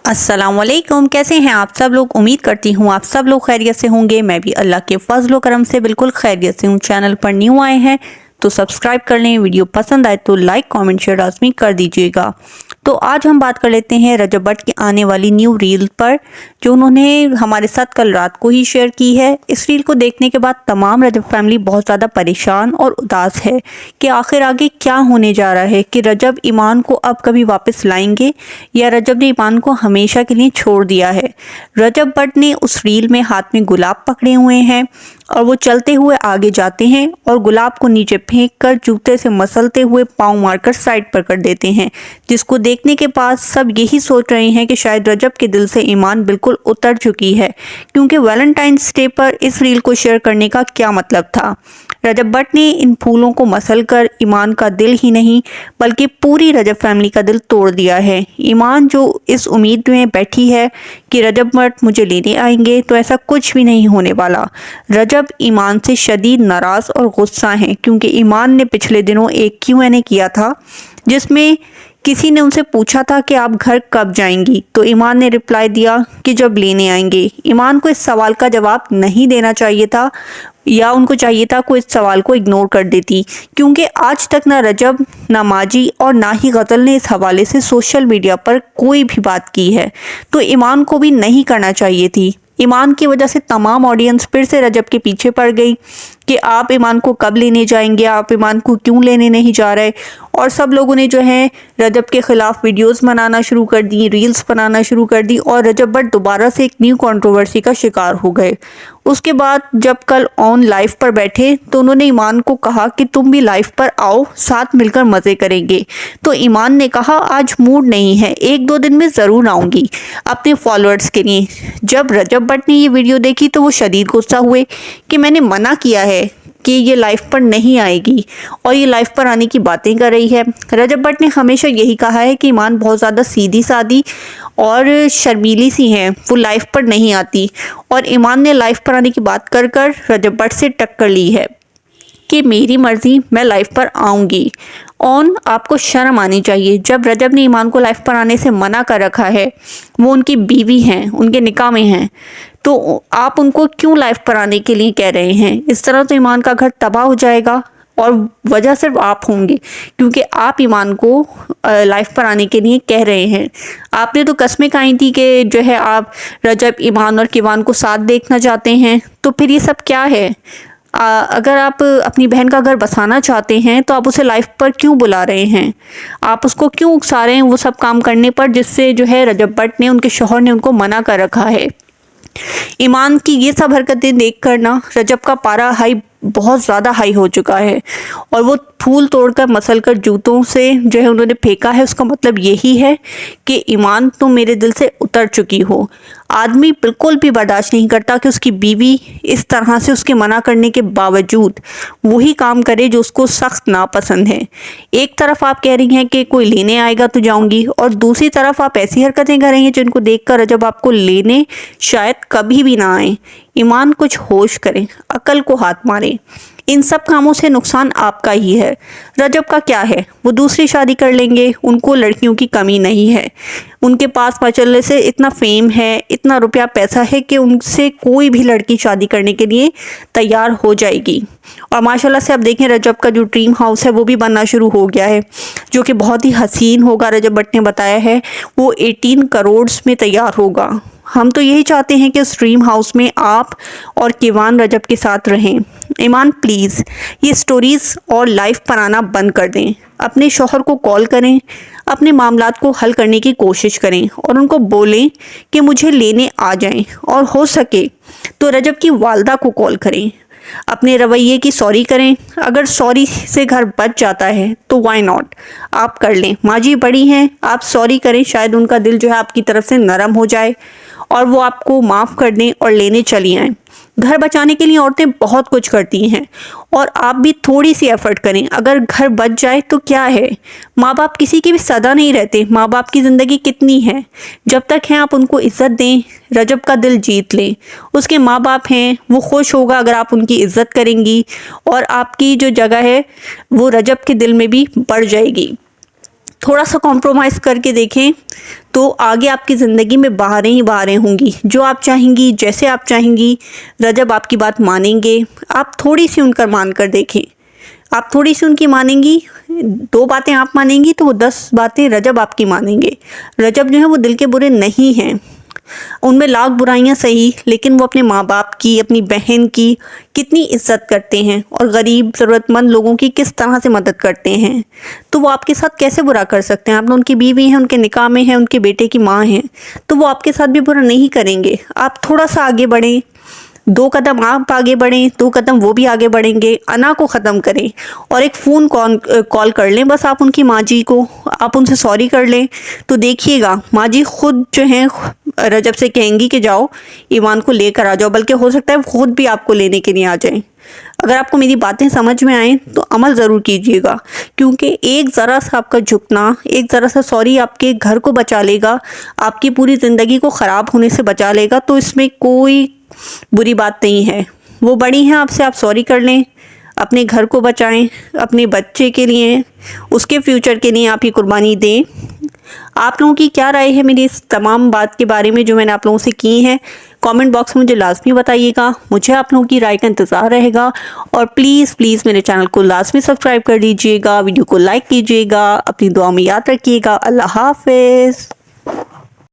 अस्सलामुअलैकुम। कैसे हैं आप सब लोग? उम्मीद करती हूँ आप सब लोग खैरियत से होंगे। मैं भी अल्लाह के फजल करम से बिल्कुल खैरियत से हूँ। चैनल पर न्यू आए हैं तो सब्सक्राइब कर लें, वीडियो पसंद आए तो लाइक कमेंट शेयर लाजमी कर दीजिएगा। तो आज हम बात कर लेते हैं रजब भट्ट की आने वाली न्यू रील पर, जो उन्होंने हमारे साथ कल रात को ही शेयर की है। इस रील को देखने के बाद तमाम रजब फैमिली बहुत ज़्यादा परेशान और उदास है कि आखिर आगे क्या होने जा रहा है, कि रजब ईमान को अब कभी वापस लाएंगे या रजब ने ईमान को हमेशा के लिए छोड़ दिया है। रजब भट्ट ने उस रील में हाथ में गुलाब पकड़े हुए हैं और वो चलते हुए आगे जाते हैं और गुलाब को नीचे फेंक कर जूते से मसलते हुए पाँव मारकर साइड पर कर देते हैं, जिसको देखने के बाद सब यही सोच रहे हैं कि शायद रजब के दिल से ईमान बिल्कुल उतर चुकी है, क्योंकि वैलेंटाइंस डे पर इस रील को शेयर करने का क्या मतलब था। रजब भट्ट ने इन फूलों को मसलकर ईमान का दिल ही नहीं बल्कि पूरी रजब फैमिली का दिल तोड़ दिया है। ईमान जो इस उम्मीद में बैठी है कि रजब भट्ट मुझे लेने आएंगे, तो ऐसा कुछ भी नहीं होने वाला। रजब ईमान से शदीद नाराज़ और गुस्सा हैं, क्योंकि ईमान ने पिछले दिनों एक Q&A किया था जिसमें किसी ने उनसे पूछा था कि आप घर कब जाएंगी, तो ईमान ने रिप्लाई दिया कि जब लेने आएंगे। ईमान को इस सवाल का जवाब नहीं देना चाहिए था, या उनको चाहिए था कोई इस सवाल को इग्नोर कर देती, क्योंकि आज तक ना रजब, ना माजी और ना ही गज़ल ने इस हवाले से सोशल मीडिया पर कोई भी बात की है। तो ईमान को भी नहीं करना चाहिए थी। ईमान की वजह से तमाम ऑडियंस फिर से रजब के पीछे पड़ गई कि आप ईमान को कब लेने जाएंगे, आप ईमान को क्यों लेने नहीं जा रहे। और सब लोगों ने जो है रजब के ख़िलाफ़ वीडियोस बनाना शुरू कर दी, रील्स बनाना शुरू कर दी, और रजब भट्ट दोबारा से एक न्यू कंट्रोवर्सी का शिकार हो गए। उसके बाद जब कल ऑन लाइव पर बैठे तो उन्होंने ईमान को कहा कि तुम भी लाइव पर आओ, साथ मिलकर मज़े करेंगे। तो ईमान ने कहा आज मूड नहीं है, 1-2 दिन में ज़रूर आऊँगी अपने फॉलोअर्स के लिए। जब रजब भट्ट ने ये वीडियो देखी तो वो शदीद गुस्सा हुए कि मैंने मना किया है कि ये लाइव पर नहीं आएगी और ये लाइव पर आने की बातें कर रही है। रजब भट्ट ने हमेशा यही कहा है कि ईमान बहुत ज़्यादा सीधी सादी और शर्मीली सी हैं, वो लाइव पर नहीं आती, और ईमान ने लाइव पर आने की बात कर कर रजब भट्ट से टक्कर ली है कि मेरी मर्ज़ी, मैं लाइव पर आऊँगी। ऑन आपको शर्म आनी चाहिए। जब रजब ने ईमान को लाइव पर आने से मना कर रखा है, वो उनकी बीवी हैं, उनके निकाह में हैं, तो आप उनको क्यों लाइव पर आने के लिए कह रहे हैं? इस तरह तो ईमान का घर तबाह हो जाएगा, और वजह सिर्फ आप होंगे, क्योंकि आप ईमान को लाइव पर आने के लिए कह रहे हैं। आपने तो कस्में खाई थी कि जो है आप रजब, ईमान और किवान को साथ देखना चाहते हैं, तो फिर ये सब क्या है? अगर आप अपनी बहन का घर बसाना चाहते हैं तो आप उसे लाइफ पर क्यों बुला रहे हैं? आप उसको क्यों उकसा रहे हैं वो सब काम करने पर, जिससे जो है रजब भट्ट ने, उनके शौहर ने उनको मना कर रखा है। ईमान की ये सब हरकतें देख कर ना रजब का पारा बहुत ज़्यादा हाई हो चुका है, और वो फूल तोड़कर मसलकर जूतों से जो है उन्होंने फेंका है। उसका मतलब यही है कि ईमान तुम मेरे दिल से उतर चुकी हो। आदमी बिल्कुल भी बर्दाश्त नहीं करता कि उसकी बीवी इस तरह से उसके मना करने के बावजूद वही काम करे जो उसको सख्त नापसंद है। एक तरफ आप कह रही हैं कि कोई लेने आएगा तो जाऊंगी, और दूसरी तरफ आप ऐसी हरकतें कर रही हैं जिनको देखकर जब आपको लेने शायद कभी भी ना आए। ईमान कुछ होश करें, अकल को हाथ मारें। इन सब कामों से नुकसान आपका ही है। रजब का क्या है, वो दूसरी शादी कर लेंगे, उनको लड़कियों की कमी नहीं है। उनके पास माशाल्लाह से इतना फेम है, इतना रुपया पैसा है कि उनसे कोई भी लड़की शादी करने के लिए तैयार हो जाएगी। और माशाल्लाह से आप देखें रजब का जो ड्रीम हाउस है वो भी बनना शुरू हो गया है, जो कि बहुत ही हसीन होगा। रजब भट्ट ने बताया है वो 18 करोड़ में तैयार होगा। हम तो यही चाहते हैं कि उस ड्रीम हाउस में आप और किवान रजब के साथ रहें। ईमान प्लीज़ ये स्टोरीज़ और लाइव पर आना बंद कर दें। अपने शौहर को कॉल करें, अपने मामलात को हल करने की कोशिश करें और उनको बोलें कि मुझे लेने आ जाएं, और हो सके तो रजब की वालदा को कॉल करें। अपने रवैये की सॉरी करें। अगर सॉरी से घर बच जाता है तो वाई नॉट, आप कर लें। माजी बड़ी हैं, आप सॉरी करें, शायद उनका दिल जो है आपकी तरफ से नरम हो जाए और वो आपको माफ़ कर दें और लेने चली आएँ। घर बचाने के लिए औरतें बहुत कुछ करती हैं, और आप भी थोड़ी सी एफर्ट करें। अगर घर बच जाए तो क्या है, माँ बाप किसी की भी सदा नहीं रहते। माँ बाप की ज़िंदगी कितनी है, जब तक हैं आप उनको इज़्ज़त दें, रजब का दिल जीत लें। उसके माँ बाप हैं, वो खुश होगा अगर आप उनकी इज़्ज़त करेंगी, और आपकी जो जगह है वो रजब के दिल में भी बढ़ जाएगी। थोड़ा सा कॉम्प्रोमाइज़ करके देखें तो आगे आपकी ज़िंदगी में बहारें ही बहारें होंगी। जो आप चाहेंगी, जैसे आप चाहेंगी, रजब आपकी बात मानेंगे। आप थोड़ी सी उनका मान कर देखें। आप थोड़ी सी उनकी मानेंगी, 2 बातें आप मानेंगी तो वो 10 बातें रजब आपकी मानेंगे। रजब जो है वो दिल के बुरे नहीं हैं, उनमें लाख बुराइयां सही, लेकिन वो अपने माँ बाप की, अपनी बहन की कितनी इज्जत करते हैं और गरीब ज़रूरतमंद लोगों की किस तरह से मदद करते हैं। तो वो आपके साथ कैसे बुरा कर सकते हैं? आप लोग उनकी बीवी हैं, उनके निकाह में हैं, उनके बेटे की माँ हैं, तो वो आपके साथ भी बुरा नहीं करेंगे। आप थोड़ा सा आगे बढ़ें, 2 कदम आप आगे बढ़ें, 2 कदम वो भी आगे बढ़ेंगे। अना को ख़त्म करें और एक फ़ोन कॉल कर लें बस आप उनकी माँ जी को, आप उनसे सॉरी कर लें, तो देखिएगा माँ जी खुद जो हैं रजब से कहेंगी कि जाओ ईमान को लेकर आ जाओ, बल्कि हो सकता है वो खुद भी आपको लेने के लिए आ जाएं। अगर आपको मेरी बातें समझ में आएँ तो अमल ज़रूर कीजिएगा, क्योंकि एक ज़रा सा आपका झुकना, एक ज़रा सा सॉरी आपके घर को बचा लेगा, आपकी पूरी ज़िंदगी को ख़राब होने से बचा लेगा। तो इसमें कोई बुरी बात नहीं है। वो बड़ी हैं आपसे, आप सॉरी कर लें, अपने घर को बचाएं, अपने बच्चे के लिए, उसके फ्यूचर के लिए आप ये कुर्बानी दें। आप लोगों की क्या राय है मेरी इस तमाम बात के बारे में जो मैंने आप लोगों से की है? कमेंट बॉक्स में मुझे लाजमी बताइएगा। मुझे आप लोगों की राय का इंतज़ार रहेगा और प्लीज़ प्लीज़ मेरे चैनल को लाजमी सब्सक्राइब कर लीजिएगा, वीडियो को लाइक कीजिएगा, अपनी दुआ में याद रखिएगा। अल्लाह हाफ़िज़।